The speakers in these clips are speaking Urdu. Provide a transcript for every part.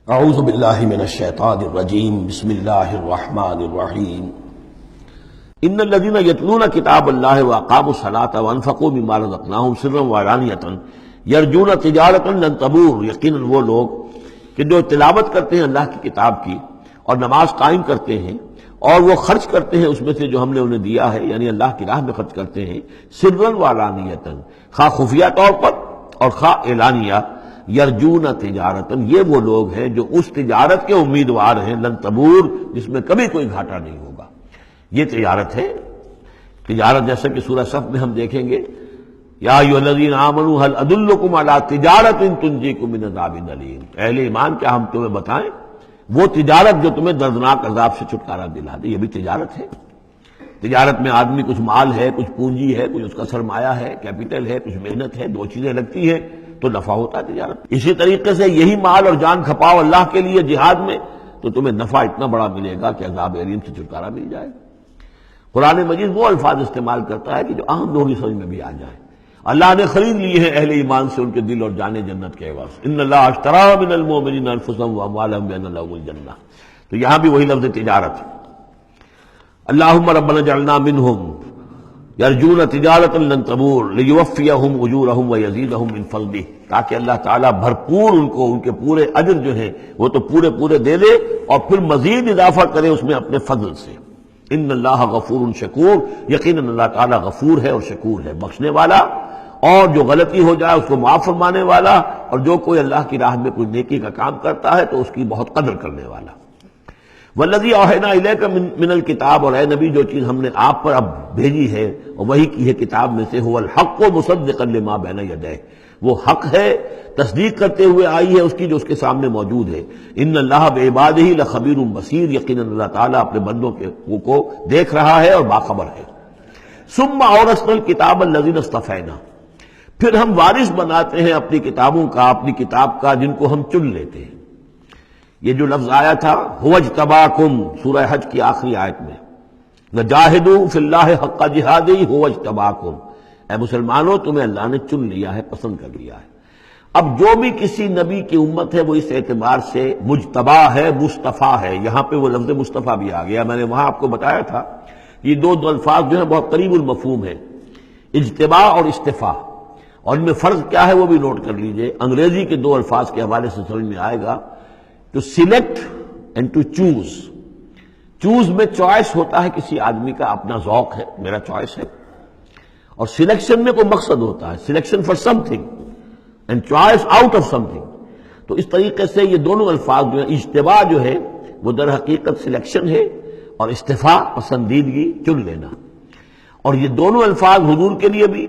اعوذ باللہ من الشیطان الرجیم بسم اللہ الرحمن الرحیم ان الذین یتلون کتاب اللہ واقاموا الصلاۃ وانفقوا مما رزقناہم سرا وعلانیۃ یرجون تجارۃ لن تبور، یقیناً وہ لوگ کہ جو تلاوت کرتے ہیں اللہ کی کتاب کی اور نماز قائم کرتے ہیں اور وہ خرچ کرتے ہیں اس میں سے جو ہم نے انہیں دیا ہے، یعنی اللہ کی راہ میں خرچ کرتے ہیں سرا وعلانیۃ، خواہ خفیہ طور پر اور خواہ اعلانیہ، یرجون تجارتن، یہ وہ لوگ ہیں جو اس تجارت کے امیدوار ہیں لن تبور، جس میں کبھی کوئی گھاٹا نہیں ہوگا۔ یہ تجارت ہے، تجارت جیسا کہ سورہ صف میں ہم دیکھیں گے، یا ایھا الذین آمنوا هل ادلکم علی تجارۃ تنجیکم من عذاب الیم، اہل ایمان کیا ہم تمہیں بتائیں وہ تجارت جو تمہیں دردناک عذاب سے چھٹکارا دلا دے۔ یہ بھی تجارت ہے۔ تجارت میں آدمی کچھ مال ہے، کچھ پونجی ہے، کچھ اس کا سرمایہ ہے، کیپٹل ہے، کچھ محنت ہے، دو چیزیں لگتی ہیں تو نفع ہوتا ہے تجارت۔ اسی طریقے سے یہی مال اور جان کھپاؤ اللہ کے لیے جہاد میں تو تمہیں نفع اتنا بڑا ملے گا کہ عذاب الیم سے چھٹکارا مل جائے۔ قرآن مجید وہ الفاظ استعمال کرتا ہے کہ جو عام لوگوں کی سمجھ میں بھی آ جائے۔ اللہ نے خرید لیے ہیں اہل ایمان سے ان کے دل اور جانیں جنت کے عوض، ان اللہ اشتری من المؤمنین انفسهم واموالهم بان لهم الجنہ، تو یہاں بھی وہی لفظ تجارت۔ اللہم ربنا اجعلنا منہم یرجون تجارۃ لن تبور لیوفیہم اجورہم ویزیدہم من فضلہ، تاکہ اللہ تعالیٰ بھرپور ان کو ان کے پورے اجر جو ہیں وہ تو پورے دے دے اور پھر مزید اضافہ کرے اس میں اپنے فضل سے۔ ان اللہ غفور شکور، یقیناً اللہ تعالیٰ غفور ہے اور شکور ہے، بخشنے والا اور جو غلطی ہو جائے اس کو معاف فرمانے والا، اور جو کوئی اللہ کی راہ میں کوئی نیکی کا کام کرتا ہے تو اس کی بہت قدر کرنے والا۔ والذی اوحینا الیک من الکتاب، اور اے نبی جو چیز ہم نے آپ پر اب بھیجی ہے اور وہی کی ہے کتاب میں سے، هو الحق مصدقا لما بین یدیہ، وہ حق ہے تصدیق کرتے ہوئے آئی ہے اس کی جو اس کے سامنے موجود ہے۔ ان اللہ بعبادہ لخبیر بصیر، یقیناً اللہ تعالیٰ اپنے بندوں کو دیکھ رہا ہے اور باخبر ہے۔ ثم اورثنا الکتاب الذین اصطفینا، پھر ہم وارث بناتے ہیں اپنی کتابوں کا، اپنی کتاب کا جن کو ہم چن لیتے ہیں۔ یہ جو لفظ آیا تھا هو اجتباکم، سورہ حج کی آخری آیت میں، وجاہدوا فی اللہ حق جہادہ هو اجتباکم، اے مسلمانوں تمہیں اللہ نے چن لیا ہے، پسند کر لیا ہے۔ اب جو بھی کسی نبی کی امت ہے وہ اس اعتبار سے مجتبی ہے، مصطفیٰ ہے۔ یہاں پہ وہ لفظ مصطفیٰ بھی آ گیا، میں نے وہاں آپ کو بتایا تھا یہ دو الفاظ جو ہیں بہت قریب المفہوم ہے، اجتباء اور اصطفاء، اور ان میں فرق کیا ہے وہ بھی نوٹ کر لیجئے۔ انگریزی کے دو الفاظ کے حوالے سے سمجھ میں آئے گا، to select and to choose. Choose میں چوائس ہوتا ہے کسی آدمی کا، اپنا ذوق ہے، میرا چوائس ہے، اور سلیکشن میں کوئی مقصد ہوتا ہے، selection for some thing and choice out of some thing. تو اس طریقے سے یہ دونوں الفاظ جو ہیں، اجتباء جو ہے وہ در حقیقت سلیکشن ہے، اور استفاء پسندیدگی، چن لینا۔ اور یہ دونوں الفاظ حضور کے لیے بھی،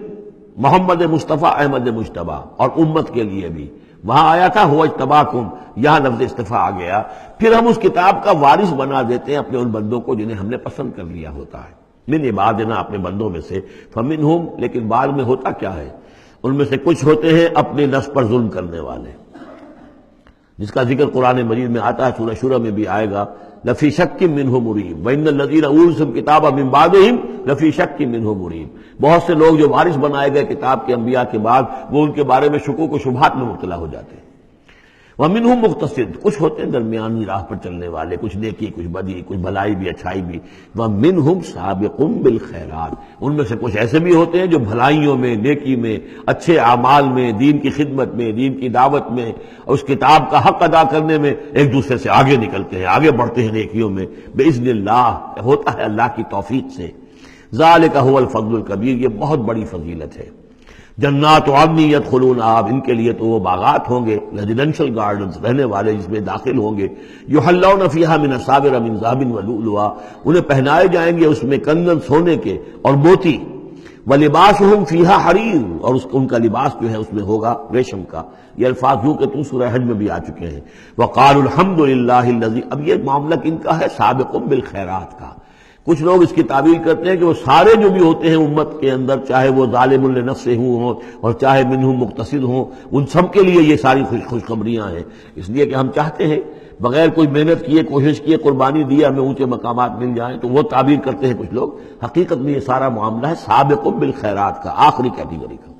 محمد مصطفیٰ احمد مجتبیٰ، اور امت کے لیے بھی، وہاں آیا تھا هو اجتباکم، یہاں لفظ استفاء آ گیا۔ پھر ہم اس کتاب کا وارث بنا دیتے ہیں اپنے ان بندوں کو جنہیں ہم نے پسند کر لیا ہوتا ہے، من عبادنا، اپنے بندوں میں سے، فمنہم، لیکن بعد میں ہوتا کیا ہے، ان میں سے کچھ ہوتے ہیں اپنے نفس پر ظلم کرنے والے، جس کا ذکر قرآن مجید میں آتا ہے، سورہ شورى میں بھی آئے گا، لفی شک منہ مریب وان الذین اورثوا الکتاب من بعدہم لفی شک منہ مریب، بہت سے لوگ جو وارث بنائے گئے کتاب کے انبیاء کے بعد وہ ان کے بارے میں شکوک و شبہات میں مبتلا ہو جاتے ہیں۔ ومنہم مقتصد، کچھ ہوتے ہیں درمیانی راہ پر چلنے والے، کچھ نیکی کچھ بدی، کچھ بھلائی بھی اچھائی بھی۔ ومنہم سابق بالخیرات، ان میں سے کچھ ایسے بھی ہوتے ہیں جو بھلائیوں میں، نیکی میں، اچھے اعمال میں، دین کی خدمت میں، دین کی دعوت میں، اور اس کتاب کا حق ادا کرنے میں ایک دوسرے سے آگے نکلتے ہیں، آگے بڑھتے ہیں نیکیوں میں، باذن اللہ، ہوتا ہے اللہ کی توفیق سے۔ ذالک هو الفضل الکبیر، یہ بہت بڑی فضیلت ہے۔ جنات عدن یدخلونہا، ان کے لیے تو وہ باغات ہوں گے، ریزیڈینشل گارڈنز، رہنے والے جس میں داخل ہوں گے، یحلون فیہا من اساور من ذہب ولؤلؤا، انہیں پہنائے جائیں گے اس میں کنگن سونے کے اور موتی، ولباسہم فیہا حریر، اور ان کا لباس جو ہے اس میں ہوگا ریشم کا۔ یہ الفاظ یوں کہ تم سورہ حج میں بھی آ چکے ہیں۔ وقالوا الحمد للہ الذی، اب یہ معاملہ کن کا ہے، سابق بالخیرات کا۔ کچھ لوگ اس کی تعبیر کرتے ہیں کہ وہ سارے جو بھی ہوتے ہیں امت کے اندر، چاہے وہ ظالم لنفسہ ہوں اور چاہے منہم مقتصد ہوں، ان سب کے لیے یہ ساری خوشخبریاں ہیں، اس لیے کہ ہم چاہتے ہیں بغیر کوئی محنت کیے، کوشش کیے، قربانی دی ہمیں اونچے مقامات مل جائیں، تو وہ تعبیر کرتے ہیں کچھ لوگ۔ حقیقت میں یہ سارا معاملہ ہے سابق بالخیرات کا، آخری کیٹیگری کا۔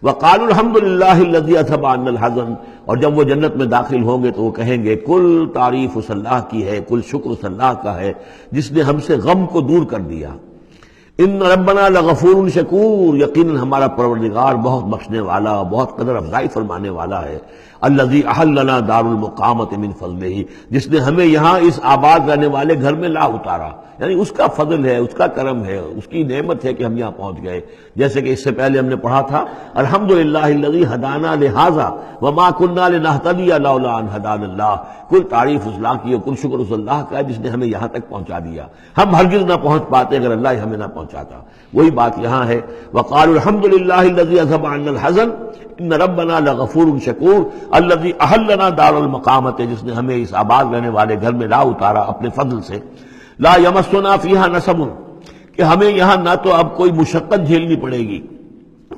وقالوا الحمد للہ الذی اذھب عنا الحزن، اور جب وہ جنت میں داخل ہوں گے تو وہ کہیں گے کل تعریف اس اللہ کی ہے، کل شکر اس اللہ کا ہے جس نے ہم سے غم کو دور کر دیا۔ ان ربنا لغفور شکور، یقیناً ہمارا پروردگار بہت بخشنے والا، بہت قدر افزائی فرمانے والا ہے۔ الذی احلنا دار المقامۃ من فضلہ، جس نے ہمیں یہاں اس آباد رہنے والے گھر میں لا اتارا، یعنی اس کا فضل ہے، اس کا کرم ہے، اس کی نعمت ہے کہ ہم یہاں پہنچ گئے۔ جیسے کہ اس سے پہلے ہم نے پڑھا تھا الحمدللہ الذی ہدانا لہذا وما کنا لنہتدی لولا ان ہدانا اللہ، کل تعریف اس اللہ کی اور کل شکر اس اللہ کا ہے جس نے ہمیں یہاں تک پہنچا دیا، ہم ہرگز نہ پہنچ پاتے اگر اللہ ہی ہمیں نہ پہنچاتا۔ وہی بات یہاں ہے، وقالوا الحمدللہ الذی اذھب عنا الحزن ان ربنا لغفور شکور الذی احلنا دار المقامۃ، جس نے ہمیں اس آباد رہنے والے گھر میں لا اتارا اپنے فضل سے۔ لا یمسنا فیہا نصب، کہ ہمیں یہاں نہ تو اب کوئی مشقت جھیلنی پڑے گی،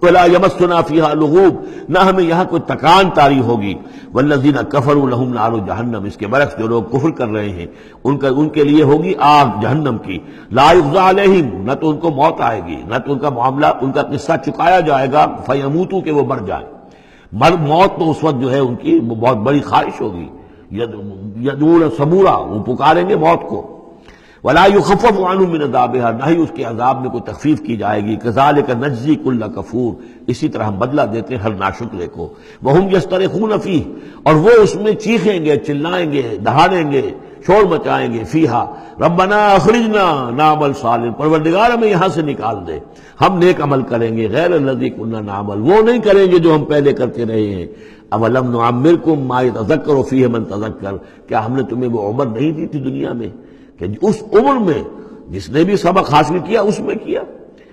ولا یمسنا فیہا لغوب، نہ ہمیں یہاں کوئی تکان طاری ہوگی۔ والذین کفروا لہم نار جہنم، اس کے برعکس جو لوگ کفر کر رہے ہیں ان کے لیے ہوگی آگ جہنم کی۔ لا یقضی علیہم، نہ تو ان کو موت آئے گی، نہ تو ان کا معاملہ، ان کا قصہ چکایا جائے گا، فیموتوا، کہ وہ مر جائیں۔ موت تو اس وقت جو ہے ان کی بہت بڑی خواہش ہوگی، یدعون ثبورا، وہ پکاریں گے موت کو۔ ولا یخفف عنہم من عذابها، نہ ہی اس کے عذاب میں کوئی تخفیف کی جائے گی۔ کذالک نجزی کل کفور، اسی طرح ہم بدلہ دیتے ہیں ہر ناشکرے کو۔ وہم یصطرخون فیہ، اور وہ اس میں چیخیں گے، چلائیں گے، دہاڑیں گے، شور مچائیں گے، فیہا ربنا اخرجنا نعمل صالحا، پروردگار ہمیں یہاں سے نکال دے، ہم نیک عمل کریں گے، غیر الذی کنا نعمل، وہ نہیں کریں گے جو ہم پہلے کرتے رہے ہیں۔ اولم نعمرکم ما یتذکر فیہ من تذکر، کیا ہم نے تمہیں وہ عمر نہیں دی تھی دنیا میں کہ اس عمر میں جس نے بھی سبق حاصل کیا اس میں کیا؟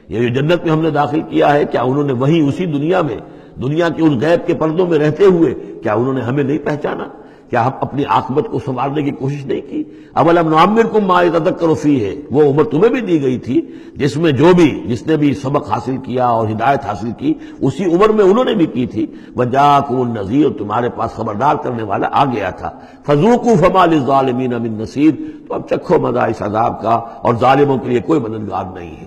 یہ جو جنت میں ہم نے داخل کیا ہے، کیا انہوں نے وہیں اسی دنیا میں، دنیا کے اس غیب کے پردوں میں رہتے ہوئے کیا انہوں نے ہمیں نہیں پہچانا؟ کیا ہم اپنی عاقبت کو سنوارنے کی کوشش نہیں کی؟ اولم نعمرکم ما یتذکر فیہ، وہ عمر تمہیں بھی دی گئی تھی جس میں جس نے بھی سبق حاصل کیا اور ہدایت حاصل کی اسی عمر میں انہوں نے بھی کی تھی۔ وجاءکم النذیر، تمہارے پاس خبردار کرنے والا آ گیا تھا۔ فذوقوا فما للظالمین من نصیر، تو اب چکھو مزہ اس عذاب کا، اور ظالموں کے لیے کوئی مددگار نہیں ہے۔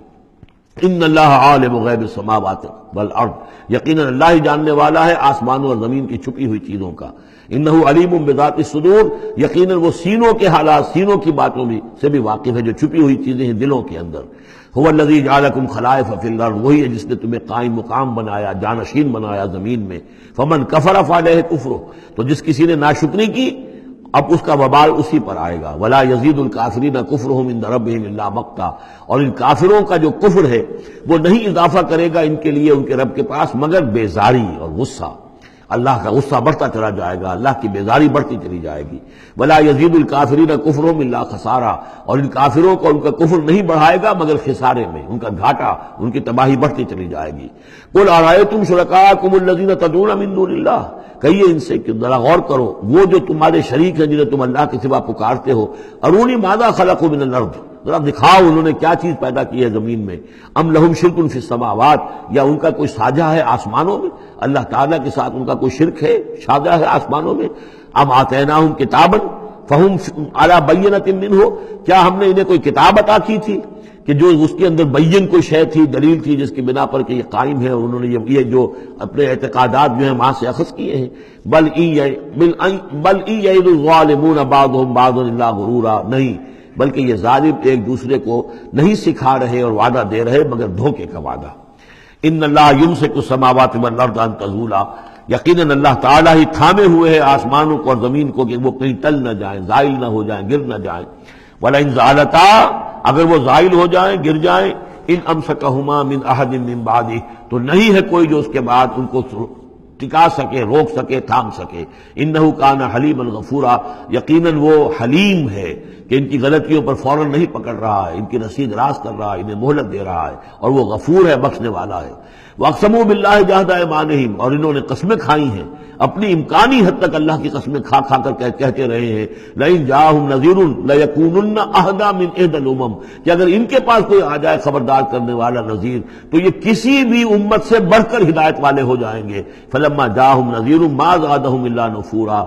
ان اللہ عالم غیب السماوات والارض، یقیناً اللہ ہی جاننے والا ہے آسمانوں اور زمین کی چھپی ہوئی چیزوں کا۔ انہ علیم بذات الصدور، یقیناً وہ سینوں کے حالات، سینوں کی باتوں سے بھی واقف ہے جو چھپی ہوئی چیزیں ہیں دلوں کے اندر۔ هو الذی جعلکم خلائف فی الارض، وہی ہے جس نے تمہیں قائم مقام بنایا، جانشین بنایا زمین میں۔ فمن کفر فعلیہ کفرہ، تو جس کسی نے ناشکری کی اب اس کا وبال اسی پر آئے گا۔ ولا یزید الکافرین کفرہم عند ربہم الا مقتا، اور ان کافروں کا جو کفر ہے وہ نہیں اضافہ کرے گا ان کے لیے ان کے رب کے پاس مگر بیزاری اور غصہ، اللہ کا غصہ بڑھتا چلا جائے گا، اللہ کی بیزاری بڑھتی چلی جائے گی۔ ولا یزید الکافرین کفرہم الا خسارا، اور ان کافروں کو ان کا کفر نہیں بڑھائے گا مگر خسارے میں، ان کا گھاٹا، ان کی تباہی بڑھتی چلی جائے گی۔ قل ارأیتم شرکاءکم الذین تدعون من دون اللہ، کہیے ان سے کہ ذرا غور کرو وہ جو تمہارے شریک ہیں جنہیں تم اللہ کے سوا پکارتے ہو، ارونی ماذا خلقوا من الارض، ذرا دکھاؤ انہوں نے کیا چیز پیدا کی ہے زمین میں۔ ام لہم شرک فی السماوات، یا ان کا کوئی ساجہ ہے آسمانوں میں، اللہ تعالیٰ کے ساتھ ان کا کوئی شرک ہے، ساجہ ہے آسمانوں میں۔ ام آتیناہم کتابا فہم علی بینۃ منہ، کیا ہم نے انہیں کوئی کتاب عطا کی تھی کہ جو اس کے اندر بین کوئی شے تھی، دلیل تھی جس کی بنا پر کہ یہ قائم ہے، اور انہوں نے یہ جو اپنے اعتقادات جو ہیں وہاں سے اخذ کیے ہیں۔ بل ان یعد الظالمون بعضهم بعضا الا غرورا، نہیں بلکہ یہ ظالم ایک دوسرے کو نہیں سکھا رہے اور وعدہ دے رہے مگر دھوکے کا وعدہ۔ ان اللہ یمسک السماوات والارض ان تزولا، یقیناً اللہ تعالیٰ ہی تھامے ہوئے ہیں آسمانوں کو اور زمین کو کہ وہ کہیں ٹل نہ جائیں، زائل نہ ہو جائیں، گر نہ جائیں۔ وَلَئِن زَالَتَا، اگر وہ زائل ہو جائیں، گر جائیں، ان امسکہما من احد من بعدہ، تو نہیں ہے کوئی جو اس کے بعد ان کو ٹکا سکے، روک سکے، تھام سکے۔ انہ کان حلیما غفورا، یقیناً وہ حلیم ہے کہ ان کی غلطیوں پر فوراً نہیں پکڑ رہا ہے، ان کی رسید راست کر رہا ہے، انہیں مہلت دے رہا ہے، اور وہ غفور ہے، بخشنے والا ہے۔ وَأَقْسَمُوا بِاللَّهِ جَهْدَ أَيْمَانِهِمْ، اور انہوں نے قسمیں کھائی ہیں اپنی امکانی حد تک اللہ کی قسمیں کھا کھا کر کہتے رہے ہیں لَإِن جَاءَهُمْ نَذِيرٌ لَيَكُونُنَّ أَهْدَىٰ مِنْ إِحْدَى الْأُمَمِ، کہ اگر ان کے پاس کوئی آ جائے خبردار کرنے والا نذیر تو یہ کسی بھی امت سے بڑھ کر ہدایت والے ہو جائیں گے۔ فَلَمَّا جَاءَهُمْ نَذِيرٌ مَا زَادَهُمْ إِلَّا نُفُورًا،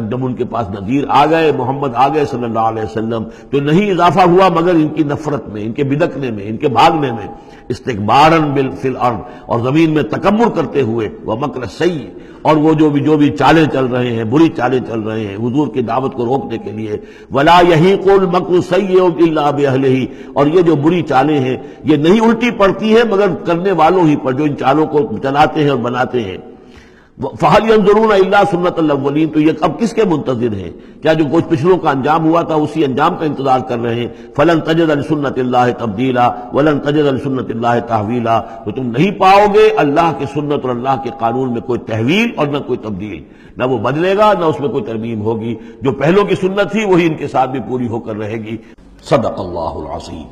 جب ان کے پاس نذیر آ گئے، محمد آ گئے صلی اللہ علیہ وسلم، تو نہیں اضافہ ہوا مگر ان کی نفرت میں، ان کے بدکنے میں، ان کے بھاگنے میں۔ استکباراً فی الارض، اور زمین میں تکبر کرتے ہوئے، ومکر السیء، اور وہ جو بھی چالیں چل رہے ہیں، بری چالیں چل رہے ہیں حضور کی دعوت کو روکنے کے لیے، ولا یحیق المکر السیء الا باہلہ، اور یہ جو بری چالیں ہیں یہ نہیں الٹی پڑتی ہیں مگر کرنے والوں ہی پر، جو ان چالوں کو چلاتے ہیں اور بناتے ہیں۔ فَهَلْ يَنظُرُونَ إِلَّا سُنَّةَ الْأَوَّلِينَ، تو یہ اب کس کے منتظر ہیں؟ کیا جو کچھ پچھلوں کا انجام ہوا تھا اسی انجام کا انتظار کر رہے ہیں؟ فَلَن تَجِدَ لِسُنَّةِ اللَّهِ تَبْدِيلًا وَلَن تَجِدَ لِسُنَّةِ اللَّهِ تَحْوِيلًا، تو تم نہیں پاؤ گے اللہ کی سنت اور اللہ کے قانون میں کوئی تحویل اور نہ کوئی تبدیل، نہ وہ بدلے گا نہ اس میں کوئی ترمیم ہوگی۔ جو پہلوں کی سنت تھی وہی ان کے ساتھ بھی پوری ہو کر رہے گی۔ صدق اللہ العظیم۔